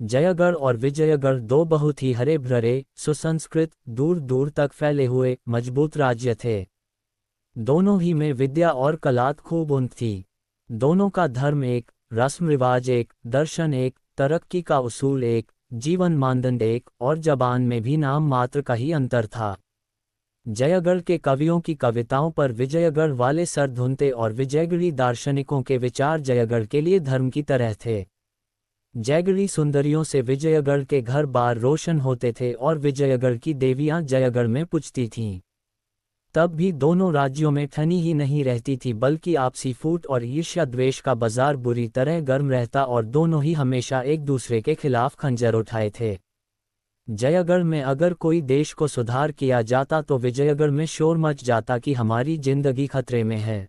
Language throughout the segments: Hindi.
जयगढ़ और विजयगढ़ दो बहुत ही हरे भरे, सुसंस्कृत, दूर दूर तक फैले हुए मजबूत राज्य थे। दोनों ही में विद्या और कलात खूब उन्नत थी। दोनों का धर्म एक, रस्म रिवाज एक, दर्शन एक, तरक्की का उसूल एक, जीवन मानदंड एक, और जबान में भी नाम मात्र का ही अंतर था। जयगढ़ के कवियों की कविताओं पर विजयगढ़ वाले सर धुनते और विजयगढ़ी दार्शनिकों के विचार जयगढ़ के लिए धर्म की तरह थे। जयगढ़ी सुंदरियों से विजयगढ़ के घर बार रोशन होते थे और विजयगढ़ की देवियां जयगढ़ में पूजती थीं। तब भी दोनों राज्यों में ठनी ही नहीं रहती थी, बल्कि आपसी फूट और ईर्ष्या द्वेष का बाजार बुरी तरह गर्म रहता और दोनों ही हमेशा एक दूसरे के खिलाफ खंजर उठाए थे। जयगढ़ में अगर कोई देश को सुधार किया जाता तो विजयगढ़ में शोर मच जाता कि हमारी जिंदगी खतरे में है।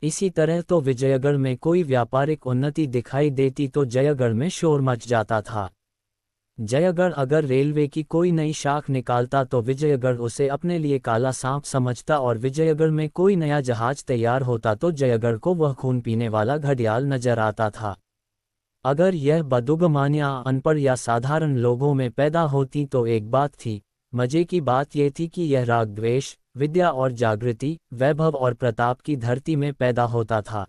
इसी तरह तो विजयगढ़ में कोई व्यापारिक उन्नति दिखाई देती तो जयगढ़ में शोर मच जाता था। जयगढ़ अगर रेलवे की कोई नई शाख निकालता तो विजयगढ़ उसे अपने लिए काला सांप समझता, और विजयगढ़ में कोई नया जहाज तैयार होता तो जयगढ़ को वह खून पीने वाला घड़ियाल नजर आता था। अगर यह बदुगमानियां अनपढ़ या साधारण लोगों में पैदा होती तो एक बात थी। मजे की बात यह थी कि यह राग द्वेष, विद्या और जागृति, वैभव और प्रताप की धरती में पैदा होता था।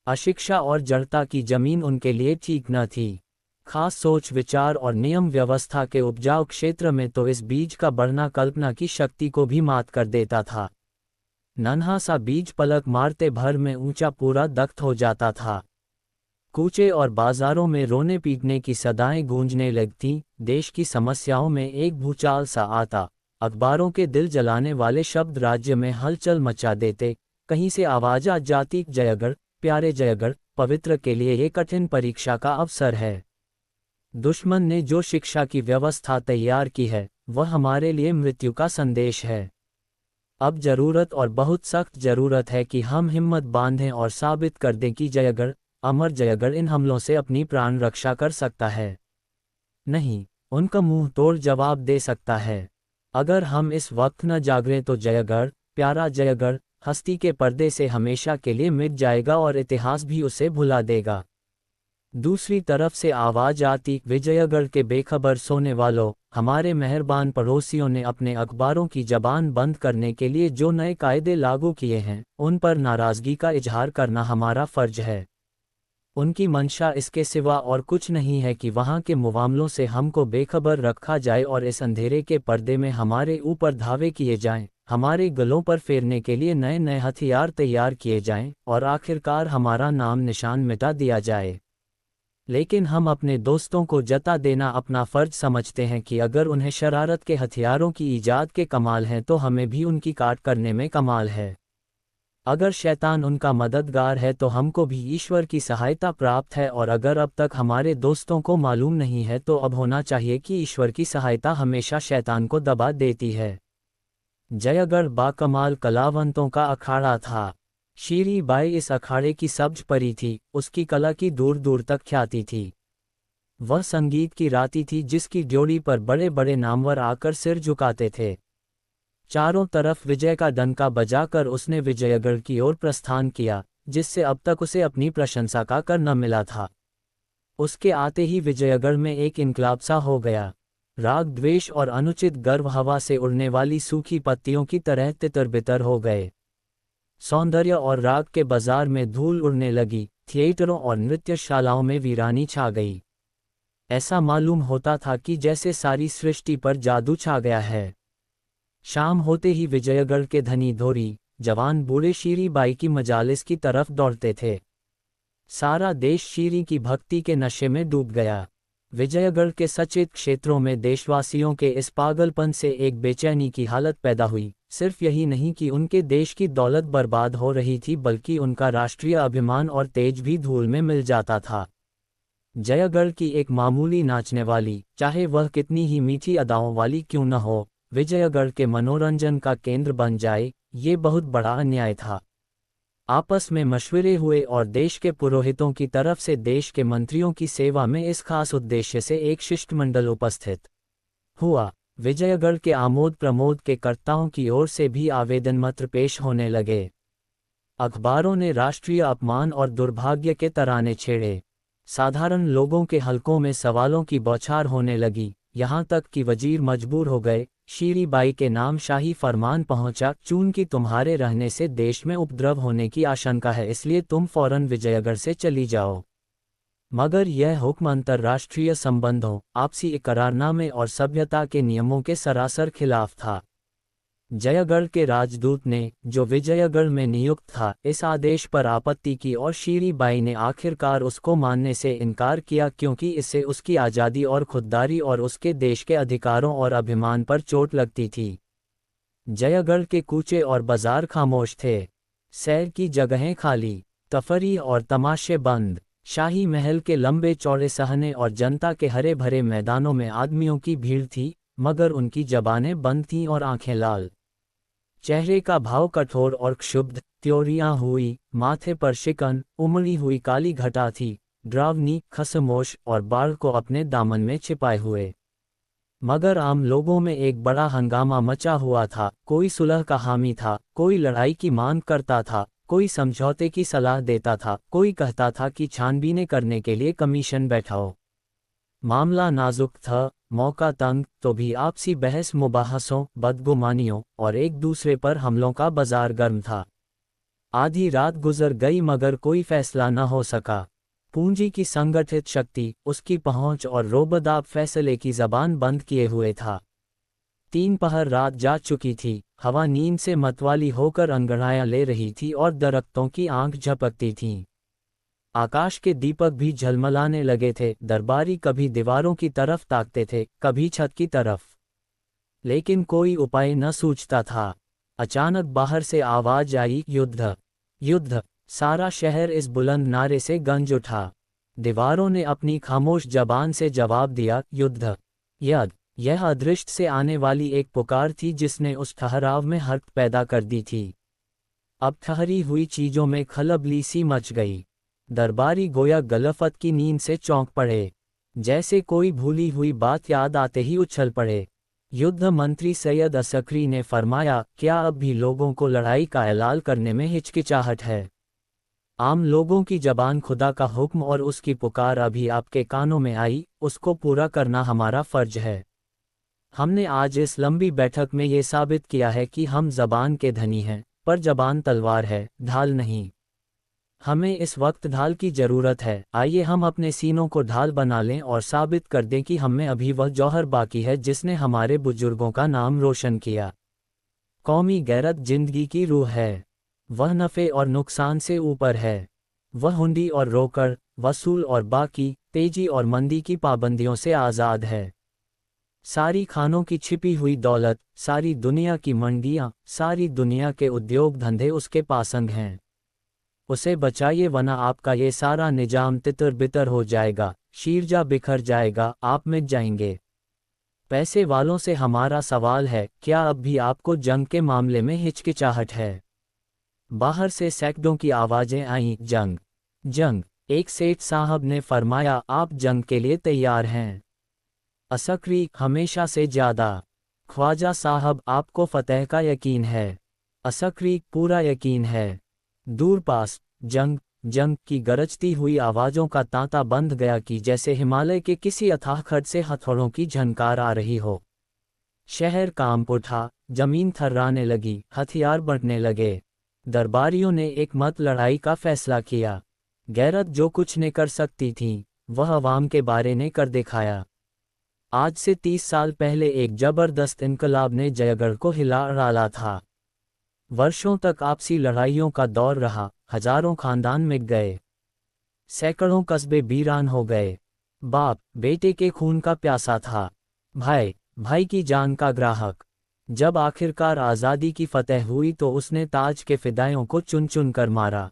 अशिक्षा और जड़ता की जमीन उनके लिए ठीक न थी। खास सोच विचार और नियम व्यवस्था के उपजाऊ क्षेत्र में तो इस बीज का बढ़ना कल्पना की शक्ति को भी मात कर देता था। नन्हा सा बीज पलक मारते भर में ऊंचा पूरा दख्त हो जाता था। कूचे और बाजारों में रोने पीटने की सदाएं गूंजने लगती, देश की समस्याओं में एक भूचाल सा आता, अखबारों के दिल जलाने वाले शब्द राज्य में हलचल मचा देते, कहीं से आवाज आ जाती, जयगढ़, प्यारे जयगढ़, पवित्र के लिए ये कठिन परीक्षा का अवसर है। दुश्मन ने जो शिक्षा की व्यवस्था तैयार की है वह हमारे लिए मृत्यु का संदेश है। अब जरूरत और बहुत सख्त जरूरत है कि हम हिम्मत बांधें और साबित कर दें कि जयगढ़, अमर जयगढ़ इन हमलों से अपनी प्राण रक्षा कर सकता है। नहीं, उनका मुंह तोड़ जवाब दे सकता है। अगर हम इस वक्त न जागरें तो जयगढ़, प्यारा जयगढ़, हस्ती के पर्दे से हमेशा के लिए मिट जाएगा और इतिहास भी उसे भुला देगा। दूसरी तरफ से आवाज आती, विजयगढ़ के बेखबर सोने वालों, हमारे मेहरबान पड़ोसियों ने अपने अखबारों की जबान बंद करने के लिए जो नए कायदे लागू किए हैं उन पर नाराजगी का इजहार करना हमारा फर्ज है। उनकी मंशा इसके सिवा और कुछ नहीं है कि वहां के मुआमलों से हमको बेखबर रखा जाए और इस अंधेरे के पर्दे में हमारे ऊपर धावे किए जाएं, हमारे गलों पर फेरने के लिए नए नए हथियार तैयार किए जाएं और आखिरकार हमारा नाम निशान मिटा दिया जाए। लेकिन हम अपने दोस्तों को जता देना अपना फर्ज समझते हैं कि अगर उन्हें शरारत के हथियारों की ईजाद के कमाल हैं तो हमें भी उनकी काट करने में कमाल है। अगर शैतान उनका मददगार है तो हमको भी ईश्वर की सहायता प्राप्त है, और अगर अब तक हमारे दोस्तों को मालूम नहीं है तो अब होना चाहिए कि ईश्वर की सहायता हमेशा शैतान को दबा देती है। जयगढ़ बाकमाल कलावंतों का अखाड़ा था। शीरी बाई इस अखाड़े की सब्ज परी थी, उसकी कला की दूर दूर तक ख्याति थी। वह संगीत की राती थी जिसकी ड्योढ़ी पर बड़े बड़े नामवर आकर सिर झुकाते थे। चारों तरफ विजय का डंका बजाकर उसने विजयगढ़ की ओर प्रस्थान किया, जिससे अब तक उसे अपनी प्रशंसा का कर न मिला था। उसके आते ही विजयगढ़ में एक इनकलाब सा हो गया। राग द्वेष और अनुचित गर्व हवा से उड़ने वाली सूखी पत्तियों की तरह तितर बितर हो गए। सौंदर्य और राग के बाजार में धूल उड़ने लगी, थिएटरों और नृत्यशालाओं में वीरानी छा गई। ऐसा मालूम होता था कि जैसे सारी सृष्टि पर जादू छा गया है। शाम होते ही विजयगढ़ के धनी धोरी, जवान बूढ़े शीरी बाई की मजालिस की तरफ दौड़ते थे। सारा देश शीरी की भक्ति के नशे में डूब गया। विजयगढ़ के सचेत क्षेत्रों में देशवासियों के इस पागलपन से एक बेचैनी की हालत पैदा हुई। सिर्फ यही नहीं कि उनके देश की दौलत बर्बाद हो रही थी, बल्कि उनका राष्ट्रीय अभिमान और तेज भी धूल में मिल जाता था। जयगढ़ की एक मामूली नाचने वाली, चाहे वह कितनी ही मीठी अदाओं वाली क्यों न हो, विजयगढ़ के मनोरंजन का केंद्र बन जाए, ये बहुत बड़ा अन्याय था। आपस में मशवरे हुए और देश के पुरोहितों की तरफ से देश के मंत्रियों की सेवा में इस खास उद्देश्य से एक शिष्टमंडल उपस्थित हुआ। विजयगढ़ के आमोद प्रमोद के कर्ताओं की ओर से भी आवेदन पत्र पेश होने लगे। अखबारों ने राष्ट्रीय अपमान और दुर्भाग्य के तराने छेड़े। साधारण लोगों के हलकों में सवालों की बौछार होने लगी, यहाँ तक कि वजीर मजबूर हो गए। शीरी बाई के नाम शाही फरमान पहुंचा, चूंकि तुम्हारे रहने से देश में उपद्रव होने की आशंका है, इसलिए तुम फौरन विजयगढ़ से चली जाओ। मगर यह हुक्म अंतर्राष्ट्रीय संबंधों, आपसी इकरारनामे और सभ्यता के नियमों के सरासर खिलाफ था। जयगढ़ के राजदूत ने, जो विजयगढ़ में नियुक्त था, इस आदेश पर आपत्ति की और शीरी बाई ने आखिरकार उसको मानने से इनकार किया, क्योंकि इससे उसकी आज़ादी और खुददारी और उसके देश के अधिकारों और अभिमान पर चोट लगती थी। जयगढ़ के कूचे और बाजार खामोश थे, सैर की जगहें खाली, तफरीह और तमाशे बंद। शाही महल के लंबे चौड़े सहने और जनता के हरे भरे मैदानों में आदमियों की भीड़ थी, मगर उनकी जबानें बंद थीं और आंखें लाल। चेहरे का भाव कठोर और क्षुब्ध, त्योरियां हुई, माथे पर शिकन, उमड़ी हुई काली घटा थी, ड्रावनी, खसमोश और बाढ़ को अपने दामन में छिपाए हुए। मगर आम लोगों में एक बड़ा हंगामा मचा हुआ था, कोई सुलह का हामी था, कोई लड़ाई की मांग करता था, कोई समझौते की सलाह देता था, कोई कहता था कि छानबीनें करने के लिए कमीशन बैठाओ। मामला नाजुक था, मौका तंग, तो भी आपसी बहस मुबाहसों, बदगुमानियों और एक दूसरे पर हमलों का बाजार गर्म था। आधी रात गुजर गई मगर कोई फैसला न हो सका। पूंजी की संगठित शक्ति, उसकी पहुंच और रोबदाब फैसले की जबान बंद किए हुए था। 3 पहर रात जा चुकी थी, हवा नींद से मतवाली होकर अंगड़ाइयां ले रही थी और दरख्तों की आंख झपकती थीं। आकाश के दीपक भी झलमलाने लगे थे। दरबारी कभी दीवारों की तरफ ताकते थे, कभी छत की तरफ, लेकिन कोई उपाय न सूझता था। अचानक बाहर से आवाज आई, युद्ध, युद्ध। सारा शहर इस बुलंद नारे से गंज उठा। दीवारों ने अपनी खामोश जबान से जवाब दिया, युद्ध, यद। यह अदृष्ट से आने वाली एक पुकार थी जिसने उस ठहराव में हर्क पैदा कर दी थी। अब ठहरी हुई चीजों में खलबली सी मच गई। दरबारी गोया गलफत की नींद से चौंक पड़े, जैसे कोई भूली हुई बात याद आते ही उछल पड़े। युद्ध मंत्री सैयद असकरी ने फरमाया, क्या अब भी लोगों को लड़ाई का ऐलान करने में हिचकिचाहट है? आम लोगों की जबान खुदा का हुक्म और उसकी पुकार अभी आपके कानों में आई, उसको पूरा करना हमारा फर्ज है। हमने आज इस लंबी बैठक में ये साबित किया है कि हम जबान के धनी हैं, पर जबान तलवार है, ढाल नहीं। हमें इस वक्त ढाल की जरूरत है। आइए हम अपने सीनों को ढाल बना लें और साबित कर दें कि हम में अभी वह जौहर बाकी है जिसने हमारे बुजुर्गों का नाम रोशन किया। कौमी गैरत जिंदगी की रूह है, वह नफ़े और नुकसान से ऊपर है। वह हुंडी और रोकड़, वसूल और बाकी, तेजी और मंदी की पाबंदियों से आज़ाद है। सारी खानों की छिपी हुई दौलत, सारी दुनिया की मंडियाँ, सारी दुनिया के उद्योग धंधे उसके पासंग हैं। उसे बचाइए वरना आपका ये सारा निजाम तितर बितर हो जाएगा, शीरजा बिखर जाएगा, आप मिट जाएंगे। पैसे वालों से हमारा सवाल है, क्या अब भी आपको जंग के मामले में हिचकिचाहट है? बाहर से सैकड़ों की आवाज़ें आईं, जंग, जंग। एक सेठ साहब ने फरमाया, आप जंग के लिए तैयार हैं? असकरी, हमेशा से ज़्यादा। ख्वाजा साहब, आपको फतेह का यकीन है? असकरी, पूरा यकीन है। दूर पास, जंग, जंग की गरजती हुई आवाज़ों का तांता बंध गया कि जैसे हिमालय के किसी अथाह खड्ड से हथौड़ों की झनकार आ रही हो। शहर कांप उठा, जमीन थर्राने लगी, हथियार बंटने लगे। दरबारियों ने एक मत लड़ाई का फैसला किया। गैरत जो कुछ ने कर सकती थी, वह अवाम के बारे ने कर दिखाया। आज से 30 साल पहले एक जबरदस्त इनकलाब ने जयगढ़ को हिला डाला था। वर्षों तक आपसी लड़ाइयों का दौर रहा, हजारों खानदान मिट गए, सैकड़ों कस्बे वीरान हो गए। बाप बेटे के खून का प्यासा था, भाई भाई की जान का ग्राहक। जब आखिरकार आज़ादी की फतह हुई तो उसने ताज के फिदाइयों को चुन चुन कर मारा।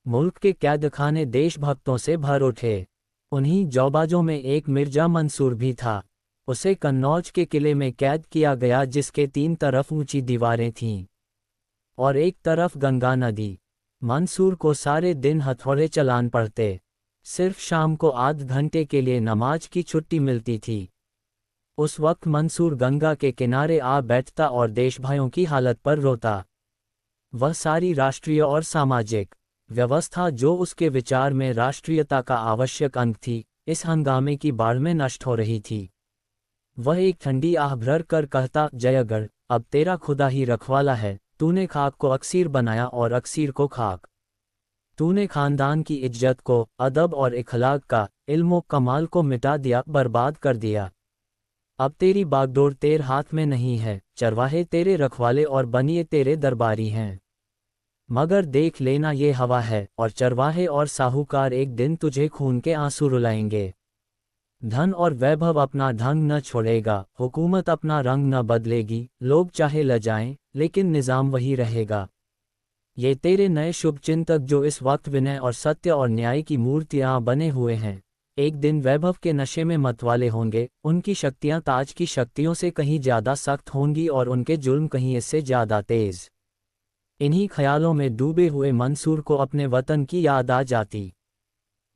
मुल्क के कैदखाने देशभक्तों से भर उठे। उन्हीं जौबाजों में एक मिर्जा मंसूर भी था। उसे कन्नौज के किले में कैद किया गया जिसके 3 तरफ ऊंची दीवारें थीं और एक तरफ गंगा नदी। मंसूर को सारे दिन हथौड़े चलान पड़ते, सिर्फ शाम को आध घंटे के लिए नमाज की छुट्टी मिलती थी। उस वक्त मंसूर गंगा के किनारे आ बैठता और देशभाइयों की हालत पर रोता। वह सारी राष्ट्रीय और सामाजिक व्यवस्था जो उसके विचार में राष्ट्रीयता का आवश्यक अंग थी, इस हंगामे की बाढ़ में नष्ट हो रही थी। वह एक ठंडी आह भर कर कहता, जयगढ़, अब तेरा खुदा ही रखवाला है। तूने खाक को अक्सीर बनाया और अक्सीर को खाक। तूने खानदान की इज्जत को, अदब और इखलाक का, इल्मो कमाल को मिटा दिया, बर्बाद कर दिया। अब तेरी बागडोर तेरे हाथ में नहीं है, चरवाहे तेरे रखवाले और बनिए तेरे दरबारी हैं। मगर देख लेना ये हवा है, और चरवाहे और साहूकार एक दिन तुझे खून के आंसू रुलाएंगे। धन और वैभव अपना ढंग न छोड़ेगा, हुकूमत अपना रंग न बदलेगी, लोग चाहे लजाएं, लेकिन निज़ाम वही रहेगा। ये तेरे नए शुभचिंतक जो इस वक्त विनय और सत्य और न्याय की मूर्तियां बने हुए हैं, एक दिन वैभव के नशे में मतवाले होंगे। उनकी शक्तियां ताज की शक्तियों से कहीं ज्यादा सख्त होंगी और उनके जुल्म कहीं इससे ज्यादा तेज। इन्हीं ख्यालों में डूबे हुए मंसूर को अपने वतन की याद आ जाती।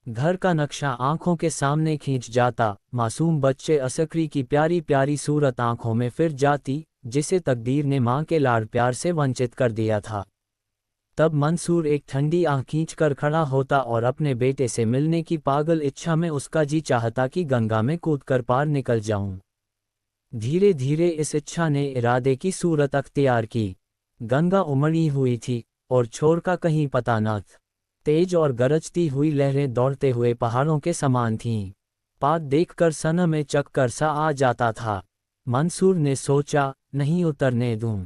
घर का नक्शा आंखों के सामने खींच जाता, मासूम बच्चे असकरी की प्यारी प्यारी सूरत आंखों में फिर जाती, जिसे तकदीर ने मां के लाड़ प्यार से वंचित कर दिया था। तब मंसूर एक ठंडी आंख खींच कर खड़ा होता और अपने बेटे से मिलने की पागल इच्छा में उसका जी चाहता कि गंगा में कूदकर पार निकल जाऊं। धीरे धीरे इस इच्छा ने इरादे की सूरत अख्तियार की। गंगा उमड़ी हुई थी और छोर का कहीं पता न था। तेज और गरजती हुई लहरें दौड़ते हुए पहाड़ों के समान थीं। पात देखकर सना में चक्कर सा आ जाता था। मंसूर ने सोचा, नहीं उतरने दूं।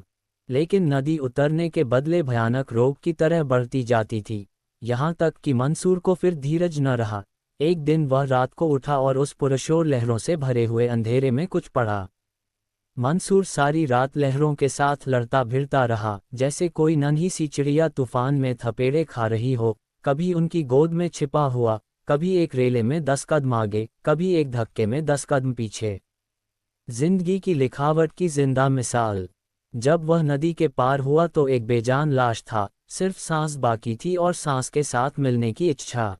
लेकिन नदी उतरने के बदले भयानक रोग की तरह बढ़ती जाती थी, यहाँ तक कि मंसूर को फिर धीरज न रहा। एक दिन वह रात को उठा और उस पुरशोर लहरों से भरे हुए अंधेरे में कुछ पड़ा। मंसूर सारी रात लहरों के साथ लड़ता भिड़ता रहा, जैसे कोई नन्ही सी चिड़िया तूफान में थपेड़े खा रही हो, कभी उनकी गोद में छिपा हुआ, कभी एक रेले में 10 कदम आगे, कभी एक धक्के में 10 कदम पीछे। जिंदगी की लिखावट की जिंदा मिसाल। जब वह नदी के पार हुआ तो एक बेजान लाश था, सिर्फ सांस बाकी थी और सांस के साथ मिलने की इच्छा।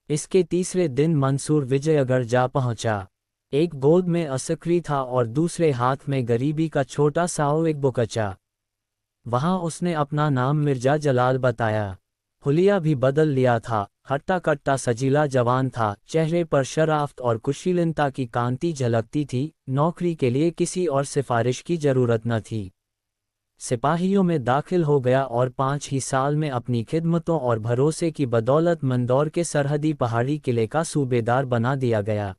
इसके तीसरे दिन मंसूर विजयगढ़ जा पहुंचा। एक गोद में असकरी था और दूसरे हाथ में गरीबी का छोटा सा एक बुकचा। वहां उसने अपना नाम मिर्जा जलाल बताया। हुलिया भी बदल लिया था, हट्टा कट्टा सजीला जवान था, चेहरे पर शराफ्त और कुशीलता की कांति झलकती थी। नौकरी के लिए किसी और सिफारिश की जरूरत न थी। सिपाहियों में दाखिल हो गया और 5 ही साल में अपनी खिदमतों और भरोसे की बदौलत मंदौर के सरहदी पहाड़ी किले का सूबेदार बना दिया गया।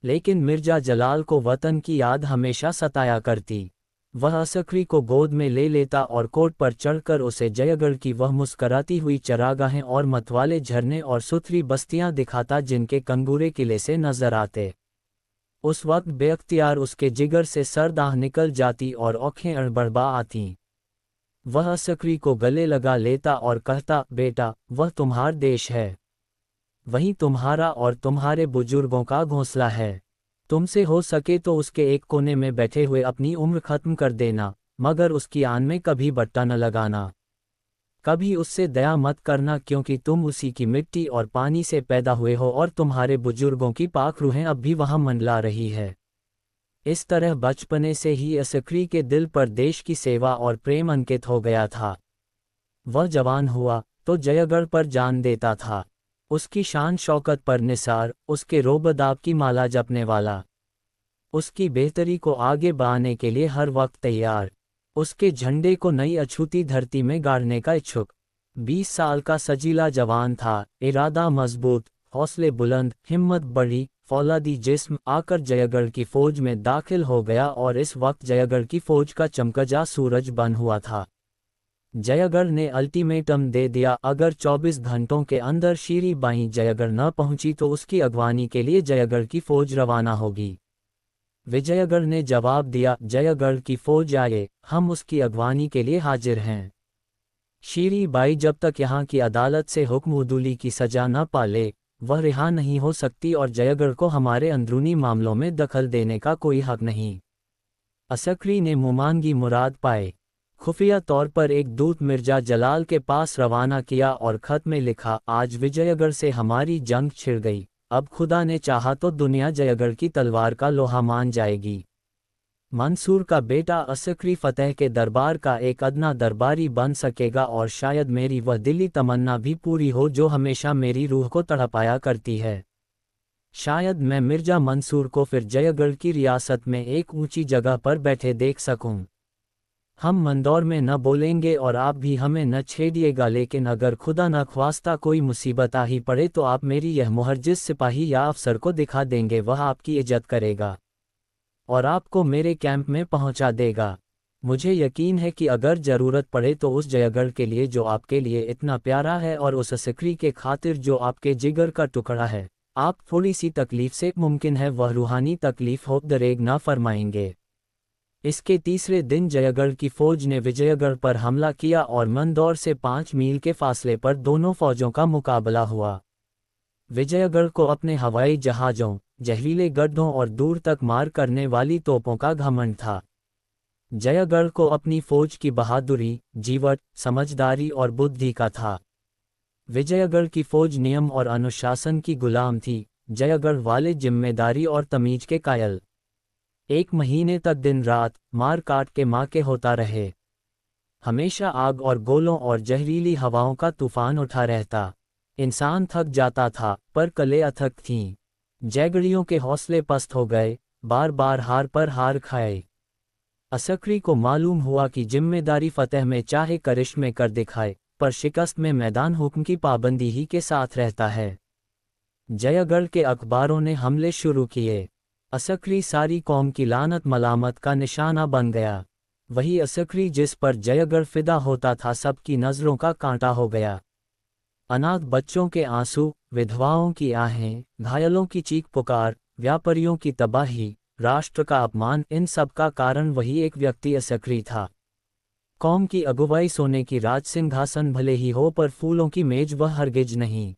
लेकिन मिर्जा जलाल को वतन की याद हमेशा सताया करती। वह असकरी को गोद में ले लेता और कोट पर चढ़कर उसे जयगढ़ की वह मुस्कराती हुई चरागाहें और मतवाले झरने और सुथरी बस्तियां दिखाता जिनके कंगूरे किले से नजर आते। उस वक्त बेअख्तियार उसके जिगर से सर्द आह निकल जाती और आँखें अड़बड़ा आतीं। वह असकरी को गले लगा लेता और कहता, बेटा, वह तुम्हार देश है, वही तुम्हारा और तुम्हारे बुजुर्गों का घोंसला है। तुमसे हो सके तो उसके एक कोने में बैठे हुए अपनी उम्र खत्म कर देना, मगर उसकी आन में कभी बट्टा न लगाना। कभी उससे दया मत करना, क्योंकि तुम उसी की मिट्टी और पानी से पैदा हुए हो और तुम्हारे बुजुर्गों की पाक रूहें अब भी वहां मंडला रही है। इस तरह बचपने से ही असकरी के दिल पर देश की सेवा और प्रेम अंकित हो गया था। वह जवान हुआ तो जयगढ़ पर जान देता था। उसकी शान शौकत पर निसार, उसके रोबदाब की माला जपने वाला, उसकी बेहतरी को आगे बढ़ाने के लिए हर वक्त तैयार, उसके झंडे को नई अछूती धरती में गाड़ने का इच्छुक। 20 साल का सजीला जवान था, इरादा मजबूत, हौसले बुलंद, हिम्मत बड़ी, फौलादी जिस्म। आकर जयगढ़ की फौज में दाखिल हो गया और इस वक्त जयगढ़ की फौज का चमकजा सूरज बन हुआ था। जयगढ़ ने अल्टीमेटम दे दिया, अगर 24 घंटों के अंदर शीरी बाई जयगढ़ न पहुंची तो उसकी अगवानी के लिए जयगढ़ की फौज रवाना होगी। विजयगढ़ ने जवाब दिया, जयगढ़ की फौज आए, हम उसकी अगवानी के लिए हाजिर हैं। शीरी बाई जब तक यहाँ की अदालत से हुक्म-उदूली की सजा न पाले, वह रिहा नहीं हो सकती और जयगढ़ को हमारे अंदरूनी मामलों में दखल देने का कोई हक नहीं। असकरी ने मुमानगी मुराद पाए। खुफिया तौर पर एक दूत मिर्जा जलाल के पास रवाना किया और खत में लिखा, आज विजयगढ़ से हमारी जंग छिड़ गई, अब खुदा ने चाहा तो दुनिया जयगढ़ की तलवार का लोहा मान जाएगी। मंसूर का बेटा असकरी फतेह के दरबार का एक अदना दरबारी बन सकेगा और शायद मेरी वह दिली तमन्ना भी पूरी हो जो हमेशा मेरी रूह को तड़पाया करती है। शायद मैं मिर्जा मंसूर को फिर जयगढ़ की रियासत में एक ऊंची जगह पर बैठे देख सकूं। हम मंदौर में न बोलेंगे और आप भी हमें न छेड़िएगा, लेकिन अगर खुदा न ख्वास्ता कोई मुसीबत आ ही पड़े तो आप मेरी यह मोहर जिस सिपाही या अफसर को दिखा देंगे वह आपकी इज्जत करेगा और आपको मेरे कैंप में पहुंचा देगा। मुझे यकीन है कि अगर ज़रूरत पड़े तो उस जयगढ़ के लिए जो आपके लिए इतना प्यारा है और उस सिकरी के खातिर जो आपके जिगर का टुकड़ा है, आप थोड़ी सी तकलीफ से मुमकिन है वह रूहानी तकलीफ हो दरेग ना फरमाएंगे। इसके तीसरे दिन जयगढ़ की फौज ने विजयगढ़ पर हमला किया और मंदौर से 5 मील के फासले पर दोनों फौजों का मुकाबला हुआ। विजयगढ़ को अपने हवाई जहाज़ों, जहरीले गड्ढों और दूर तक मार करने वाली तोपों का घमंड था। जयगढ़ को अपनी फौज की बहादुरी, जीवट, समझदारी और बुद्धि का था। विजयगढ़ की फौज नियम और अनुशासन की गुलाम थी, जयगढ़ वाले जिम्मेदारी और तमीज के कायल। 1 महीने तक दिन रात मार काट के माके होता रहे। हमेशा आग और गोलों और जहरीली हवाओं का तूफान उठा रहता। इंसान थक जाता था पर कलें अथक थीं। जयगढ़ियों के हौसले पस्त हो गए, बार बार हार पर हार खाए। असकरी को मालूम हुआ कि जिम्मेदारी फतेह में चाहे करिश्मे कर दिखाए, पर शिकस्त में मैदान हुक्म की पाबंदी ही के साथ रहता है। जयगढ़ के अखबारों ने हमले शुरू किए। असकरी सारी कौम की लानत मलामत का निशाना बन गया। वही असकरी जिस पर जयगढ़ फिदा होता था सबकी नज़रों का कांटा हो गया। अनाथ बच्चों के आंसू, विधवाओं की आहें, घायलों की चीख पुकार, व्यापारियों की तबाही, राष्ट्र का अपमान, इन सब का कारण वही एक व्यक्ति असकरी था। कौम की अगुवाई सोने की राज सिंहासन भले ही हो पर फूलों की मेज वह हरगिज नहीं।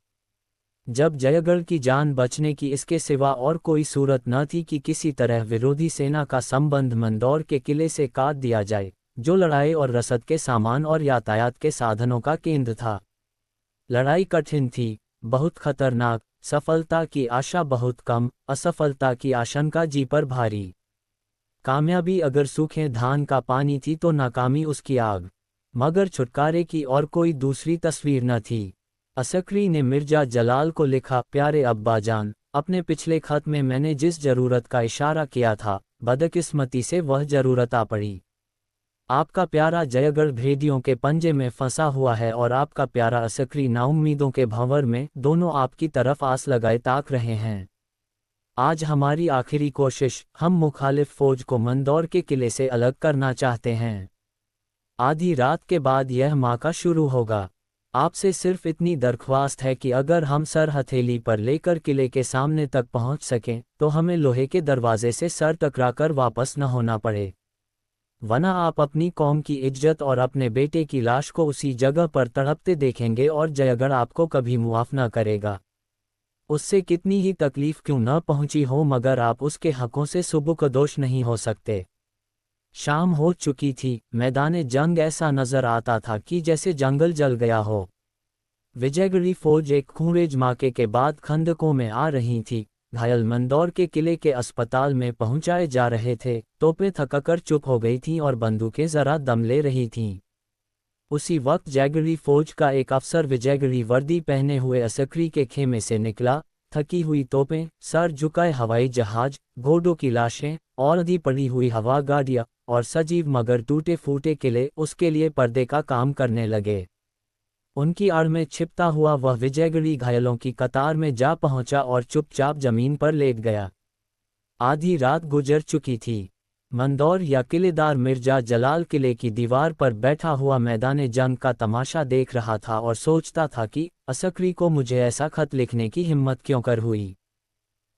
जब जयगढ़ की जान बचने की इसके सिवा और कोई सूरत न थी कि किसी तरह विरोधी सेना का संबंध मंदौर के किले से काट दिया जाए, जो लड़ाई और रसद के सामान और यातायात के साधनों का केंद्र था। लड़ाई कठिन थी, बहुत खतरनाक, सफलता की आशा बहुत कम, असफलता की आशंका जी पर भारी। कामयाबी अगर सूखे धान का पानी थी तो नाकामी उसकी आग, मगर छुटकारे की और कोई दूसरी तस्वीर न थी। असकरी ने मिर्जा जलाल को लिखा, प्यारे अब्बाजान, अपने पिछले खत में मैंने जिस जरूरत का इशारा किया था, बदकिस्मती से वह जरूरत आ पड़ी। आपका प्यारा जयगढ़ भेदियों के पंजे में फंसा हुआ है और आपका प्यारा असकरी नाउम्मीदों के भंवर में, दोनों आपकी तरफ आस लगाए ताक रहे हैं। आज हमारी आखिरी कोशिश, हम मुखालिफ फौज को मंदौर के किले से अलग करना चाहते हैं। आधी रात के बाद यह माका शुरू होगा। आपसे सिर्फ इतनी दरख्वास्त है कि अगर हम सर हथेली पर लेकर किले के सामने तक पहुंच सकें तो हमें लोहे के दरवाजे से सर टकराकर वापस न होना पड़े, वरना आप अपनी कौम की इज्जत और अपने बेटे की लाश को उसी जगह पर तड़पते देखेंगे और जयगढ़ आपको कभी मुआफ न करेगा। उससे कितनी ही तकलीफ क्यों न पहुंची हो, मगर आप उसके हकों से सुबुकदोश नहीं हो सकते। शाम हो चुकी थी, मैदान जंग ऐसा नजर आता था कि जैसे जंगल जल गया हो। विजयगढ़ी फौज एक खूंरेज माके के बाद खंदकों में आ रही थी। घायल मंदौर के किले के अस्पताल में पहुंचाए जा रहे थे। तोपें थककर चुप हो गई थीं और बंदूकें जरा दम ले रही थीं। उसी वक्त जयगढ़ी फौज का एक अफसर विजयगढ़ी वर्दी पहने हुए असकरी के खेमे से निकला। थकी हुई तोपें, सर झुकाए हवाई जहाज, घोड़ों की लाशें और आधी पड़ी हुई हवा गाड़ियां और सजीव मगर टूटे फूटे किले उसके लिए पर्दे का काम करने लगे। उनकी आड़ में छिपता हुआ वह विजयगढ़ी घायलों की कतार में जा पहुंचा और चुपचाप जमीन पर लेट गया। आधी रात गुजर चुकी थी। मंदौर या किलेदार मिर्जा जलाल किले की दीवार पर बैठा हुआ मैदान जंग का तमाशा देख रहा था और सोचता था कि असकरी को मुझे ऐसा खत लिखने की हिम्मत क्यों कर हुई।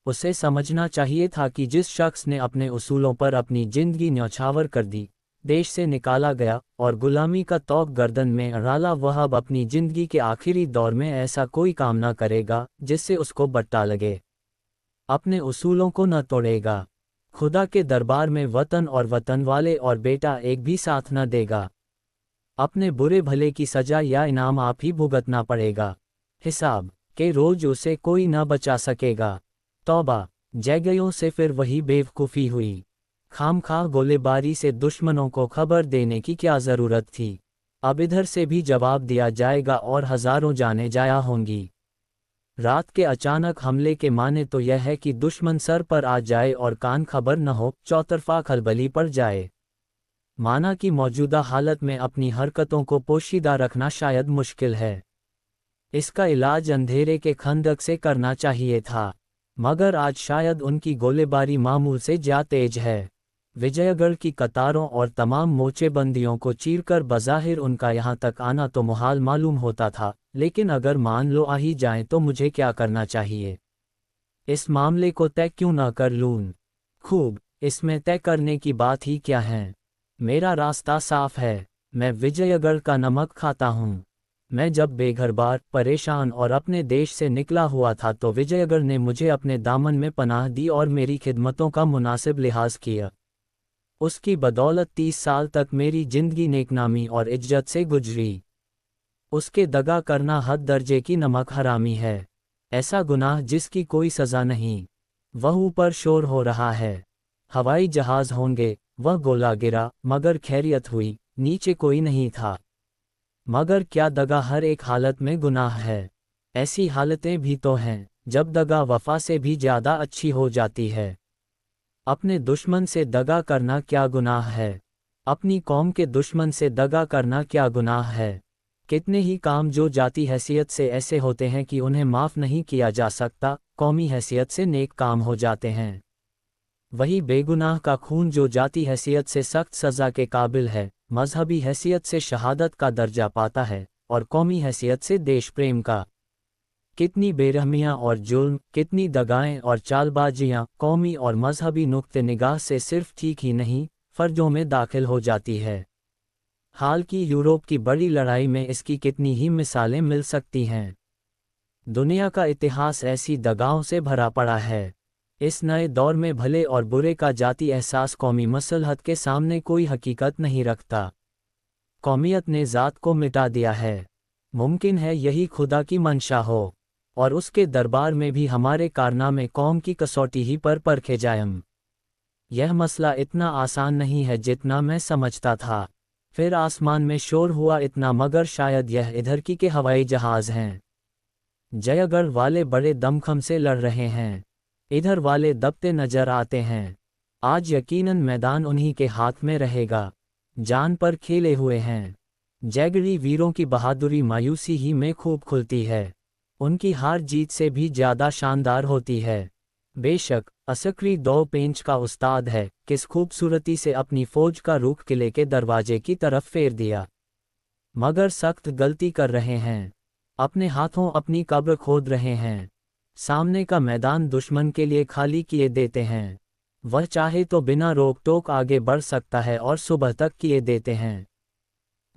उसे समझना चाहिए था कि जिस शख्स ने अपने उसूलों पर अपनी जिंदगी न्यौछावर कर दी, देश से निकाला गया और गुलामी का तौक गर्दन में अड़ाला, वह अब अपनी जिंदगी के आखिरी दौर में ऐसा कोई काम न करेगा जिससे उसको बट्टा लगे। अपने उसूलों को न तोड़ेगा। खुदा के दरबार में वतन और वतन वाले और बेटा एक भी साथ न देगा। अपने बुरे भले की सजा या इनाम आप ही भुगतना पड़ेगा। हिसाब के रोज उसे कोई न बचा सकेगा। तौबा, जयगढ़ियों से फिर वही बेवकूफ़ी हुई। खामखा गोलेबारी से दुश्मनों को खबर देने की क्या ज़रूरत थी। अब इधर से भी जवाब दिया जाएगा और हज़ारों जानें जाया होंगी। रात के अचानक हमले के माने तो यह है कि दुश्मन सर पर आ जाए और कान खबर न हो, चौतरफा खलबली पड़ जाए। माना कि मौजूदा हालत में अपनी हरकतों को पोशीदा रखना शायद मुश्किल है। इसका इलाज अंधेरे के खंदक से करना चाहिए था, मगर आज शायद उनकी गोलेबारी मामूल से ज्यादा तेज है। विजयगढ़ की कतारों और तमाम मोर्चेबंदियों को चीरकर बज़ाहिर उनका यहाँ तक आना तो मुहाल मालूम होता था, लेकिन अगर मान लो आ ही जाएं तो मुझे क्या करना चाहिए? इस मामले को तय क्यों ना कर लूं? खूब, इसमें तय करने की बात ही क्या है? मेरा रास्ता साफ है। मैं विजयगढ़ का नमक खाता हूँ। मैं जब बेघरबार, परेशान और अपने देश से निकला हुआ था तो विजयगढ़ ने मुझे अपने दामन में पनाह दी और मेरी खिदमतों का मुनासिब लिहाज किया। उसकी बदौलत 30 साल तक मेरी जिंदगी नेकनामी और इज्जत से गुजरी। उसके दगा करना हद दर्जे की नमक हरामी है। ऐसा गुनाह जिसकी कोई सज़ा नहीं। वह ऊपर शोर हो रहा है, हवाई जहाज़ होंगे। वह गोला गिरा मगर खैरियत हुई, नीचे कोई नहीं था। मगर क्या दगा हर एक हालत में गुनाह है? ऐसी हालतें भी तो हैं जब दगा वफा से भी ज़्यादा अच्छी हो जाती है। अपने दुश्मन से दगा करना क्या गुनाह है? अपनी कौम के दुश्मन से दगा करना क्या गुनाह है? कितने ही काम जो जाती हैसियत से ऐसे होते हैं कि उन्हें माफ़ नहीं किया जा सकता, कौमी हैसियत से नेक काम हो जाते हैं। वही बेगुनाह का खून जो जाती हैसियत से सख्त सज़ा के काबिल है, मजहबी हैसियत से शहादत का दर्जा पाता है, और कौमी हैसियत से देश प्रेम का। कितनी बेरहमियां और जुल्म, कितनी दगाएं और चालबाजियां कौमी और मजहबी नुक्ते निगाह से सिर्फ ठीक ही नहीं, फर्जों में दाखिल हो जाती है। हाल की यूरोप की बड़ी लड़ाई में इसकी कितनी ही मिसालें मिल सकती हैं। दुनिया का इतिहास ऐसी दगाओं से भरा पड़ा है। इस नए दौर में भले और बुरे का जाती एहसास कौमी मसलहत के सामने कोई हकीकत नहीं रखता। कौमियत ने ज़ात को मिटा दिया है। मुमकिन है यही खुदा की मंशा हो, और उसके दरबार में भी हमारे कारनामे कौम की कसौटी ही पर परखे जाएं। यह मसला इतना आसान नहीं है जितना मैं समझता था। फिर आसमान में शोर हुआ इतना, मगर शायद यह इधर की के हवाई जहाज़ हैं। जयगढ़ वाले बड़े दमखम से लड़ रहे हैं, इधर वाले दबते नजर आते हैं। आज यकीनन मैदान उन्हीं के हाथ में रहेगा। जान पर खेले हुए हैं। जयगढ़ी वीरों की बहादुरी मायूसी ही में खूब खुलती है। उनकी हार जीत से भी ज़्यादा शानदार होती है। बेशक असकरी दो पेंच का उस्ताद है, किस खूबसूरती से अपनी फौज का रुख किले के दरवाजे की तरफ फेर दिया। मगर सख्त गलती कर रहे हैं। अपने हाथों अपनी कब्र खोद रहे हैं। सामने का मैदान दुश्मन के लिए खाली किए देते हैं। वह चाहे तो बिना रोक टोक आगे बढ़ सकता है और सुबह तक किए देते हैं।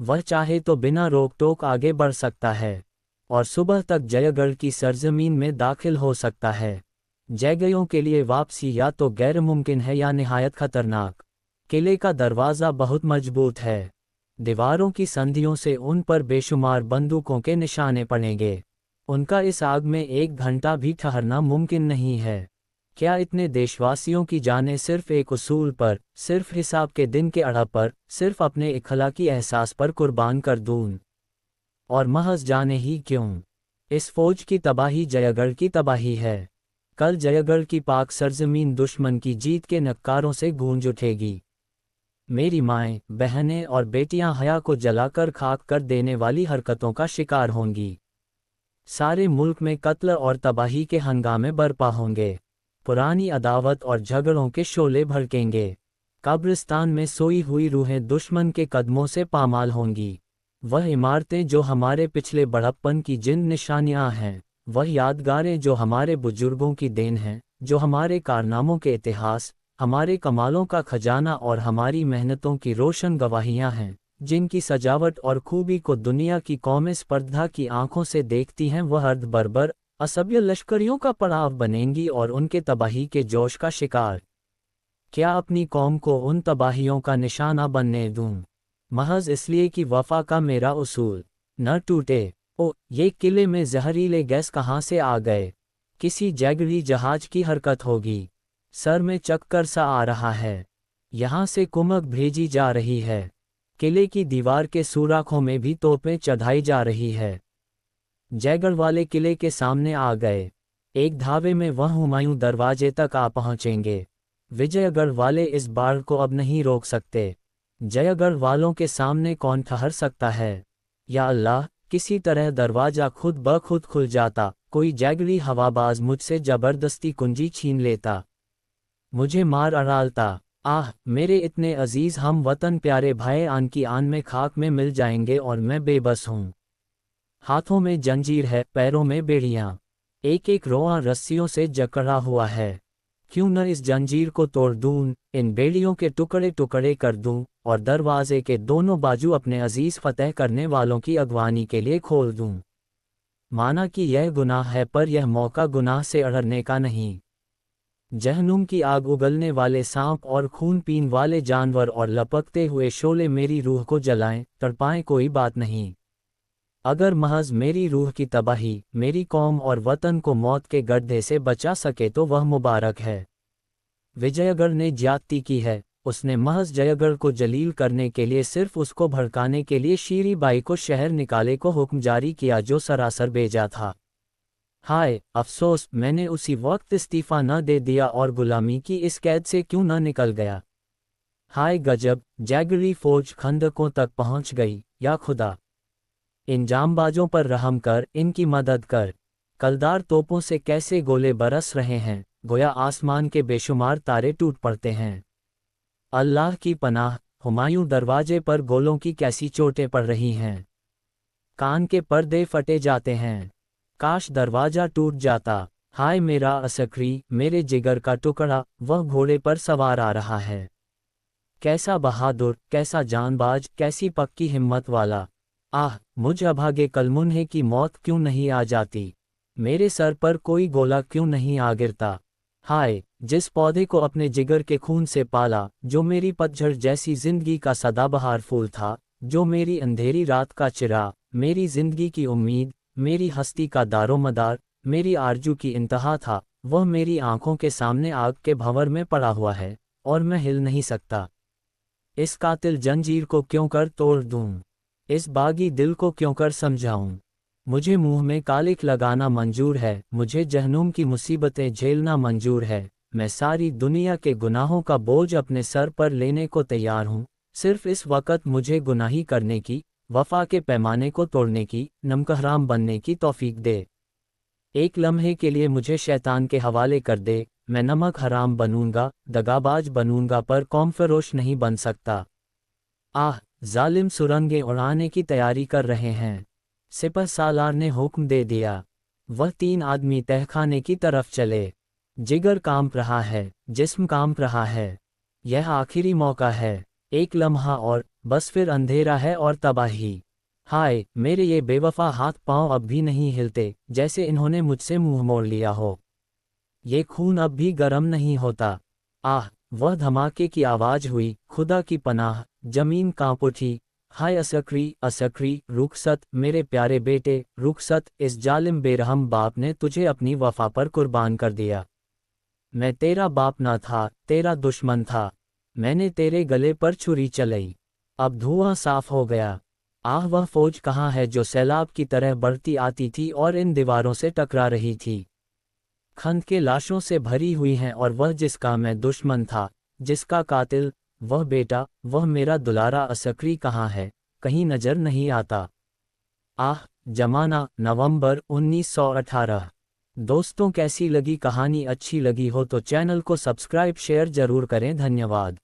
वह चाहे तो बिना रोक टोक आगे बढ़ सकता है और सुबह तक जयगढ़ की सरजमीन में दाखिल हो सकता है। जयगढ़ियों के लिए वापसी या तो गैर मुमकिन है या निहायत खतरनाक। किले का दरवाज़ा बहुत मजबूत है। दीवारों की संधियों से उन पर बेशुमार बंदूकों के निशाने पड़ेंगे। उनका इस आग में 1 घंटा भी ठहरना मुमकिन नहीं है। क्या इतने देशवासियों की जानें सिर्फ एक उसूल पर, सिर्फ हिसाब के दिन के अड़ा पर, सिर्फ अपने इखलाकी एहसास पर कुर्बान कर दूं? और महज जाने ही क्यों? इस फौज की तबाही जयगढ़ की तबाही है। कल जयगढ़ की पाक सरजमीन दुश्मन की जीत के नक्कारों से गूंज उठेगी। मेरी माएँ, बहनें और बेटियां हया को जलाकर खाक कर देने वाली हरकतों का शिकार होंगी। सारे मुल्क में कत्ल और तबाही के हंगामे बरपा होंगे। पुरानी अदावत और झगड़ों के शोले भड़केंगे। कब्रिस्तान में सोई हुई रूहें दुश्मन के कदमों से पामाल होंगी। वह इमारतें जो हमारे पिछले बड़प्पन की जिन निशानियां हैं, वह यादगारें जो हमारे बुजुर्गों की देन हैं, जो हमारे कारनामों के इतिहास, हमारे कमालों का खजाना और हमारी मेहनतों की रोशन गवाहियां हैं, जिनकी सजावट और खूबी को दुनिया की कौमें स्पर्धा की आंखों से देखती हैं, वह अर्ध बर्बर असभ्य लश्करियों का पड़ाव बनेंगी और उनके तबाही के जोश का शिकार। क्या अपनी कौम को उन तबाहियों का निशाना बनने दूं, महज इसलिए कि वफा का मेरा उसूल न टूटे? ओ, ये किले में जहरीले गैस कहाँ से आ गए? किसी जैगरी जहाज की हरकत होगी। सर में चक्कर सा आ रहा है। यहाँ से कुमक भेजी जा रही है। किले की दीवार के सुराखों में भी तोपें चढ़ाई जा रही है। जयगढ़ वाले किले के सामने आ गए। एक धावे में वह हुमायूं दरवाजे तक आ पहुंचेंगे। विजयगढ़ वाले इस बाढ़ को अब नहीं रोक सकते। जयगढ़ वालों के सामने कौन ठहर सकता है? या अल्लाह, किसी तरह दरवाजा खुद ब खुद खुल जाता, कोई जैगरी हवाबाज मुझसे जबरदस्ती कुंजी छीन लेता, मुझे मार अड़ालता। आह, मेरे इतने अजीज हम वतन प्यारे भाई आन की आन में खाक में मिल जाएंगे और मैं बेबस हूँ। हाथों में जंजीर है, पैरों में बेड़ियाँ, एक एक रोआ रस्सियों से जकड़ा हुआ है। क्यों न इस जंजीर को तोड़ दूं, इन बेड़ियों के टुकड़े टुकड़े कर दूं और दरवाजे के दोनों बाजू अपने अजीज फतेह करने वालों की अगवानी के लिए खोल दूं। माना कि यह गुनाह है, पर यह मौका गुनाह से अड़ने का नहीं। जहन्नुम की आग उगलने वाले सांप और खून पीन वाले जानवर और लपकते हुए शोले मेरी रूह को जलाएं, तड़पाएं, कोई बात नहीं। अगर महज मेरी रूह की तबाही मेरी कौम और वतन को मौत के गड्ढे से बचा सके तो वह मुबारक है। विजयगढ़ ने ज्यादती की है। उसने महज जयगढ़ को जलील करने के लिए, सिर्फ उसको भड़काने के लिए शीरी बाई को शहर निकाले को हुक्म जारी किया जो सरासर बेजा था। हाय अफसोस, मैंने उसी वक्त इस्तीफा न दे दिया और गुलामी की इस कैद से क्यों न निकल गया। हाय गजब, जैगरी फौज खंदकों तक पहुंच गई। या खुदा, इन जामबाजों पर रहम कर, इनकी मदद कर। कलदार तोपों से कैसे गोले बरस रहे हैं, गोया आसमान के बेशुमार तारे टूट पड़ते हैं। अल्लाह की पनाह, हुमायूं दरवाजे पर गोलों की कैसी चोटें पड़ रही हैं। कान के पर्दे फटे जाते हैं। काश दरवाजा टूट जाता। हाय मेरा असकरी, मेरे जिगर का टुकड़ा, वह घोड़े पर सवार आ रहा है। कैसा बहादुर, कैसा जानबाज, कैसी पक्की हिम्मत वाला। आह, मुझ अभागे कलमुन्हे की मौत क्यों नहीं आ जाती। मेरे सर पर कोई गोला क्यों नहीं आ गिरता। हाय, जिस पौधे को अपने जिगर के खून से पाला, जो मेरी पतझड़ जैसी जिंदगी का सदाबहार फूल था, जो मेरी अंधेरी रात का चिराग, मेरी जिंदगी की उम्मीद, मेरी हस्ती का दारोमदार, मेरी आरजू की इंतहा था, वह मेरी आंखों के सामने आग के भंवर में पड़ा हुआ है और मैं हिल नहीं सकता। इस कातिल जंजीर को क्यों कर तोड़ दूं? इस बागी दिल को क्यों कर समझाऊं? मुझे मुंह में कालिक लगाना मंजूर है, मुझे जहन्नुम की मुसीबतें झेलना मंजूर है, मैं सारी दुनिया के गुनाहों का बोझ अपने सर पर लेने को तैयार हूँ, सिर्फ इस वक्त मुझे गुनाही करने की, वफा के पैमाने को तोड़ने की, नमकहराम बनने की तौफीक दे। एक लम्हे के लिए मुझे शैतान के हवाले कर दे, मैं नमक हराम बनूंगा, दगाबाज बनूंगा, पर कौम फरोश नहीं बन सकता। आह, जालिम सुरंगें उड़ाने की तैयारी कर रहे हैं। सिपह सालार ने हुक्म दे दिया। वह 3 आदमी तहखाने की तरफ चले। जिगर कांप रहा है, जिस्म कांप रहा है। यह आखिरी मौका है, एक लम्हा और, बस फिर अंधेरा है और तबाही। हाय, मेरे ये बेवफा हाथ पांव अब भी नहीं हिलते, जैसे इन्होंने मुझसे मुंह मोड़ लिया हो। ये खून अब भी गर्म नहीं होता। आह, वह धमाके की आवाज हुई। खुदा की पनाह, जमीन कांप उठी। हाय असकरी, असकरी, रुखसत, मेरे प्यारे बेटे, रुखसत, इस जालिम बेरहम बाप ने तुझे अपनी वफा पर कुर्बान कर दिया। मैं तेरा बाप ना था, तेरा दुश्मन था। मैंने तेरे गले पर छुरी चलाई। अब धुआं साफ हो गया। आह, वह फौज कहाँ है जो सैलाब की तरह बढ़ती आती थी और इन दीवारों से टकरा रही थी। खंद के लाशों से भरी हुई हैं, और वह जिसका मैं दुश्मन था, जिसका कातिल, वह बेटा, वह मेरा दुलारा असकरी कहाँ है, कहीं नजर नहीं आता। आह, जमाना, नवंबर 1918। दोस्तों, कैसी लगी कहानी? अच्छी लगी हो तो चैनल को सब्सक्राइब शेयर जरूर करें। धन्यवाद।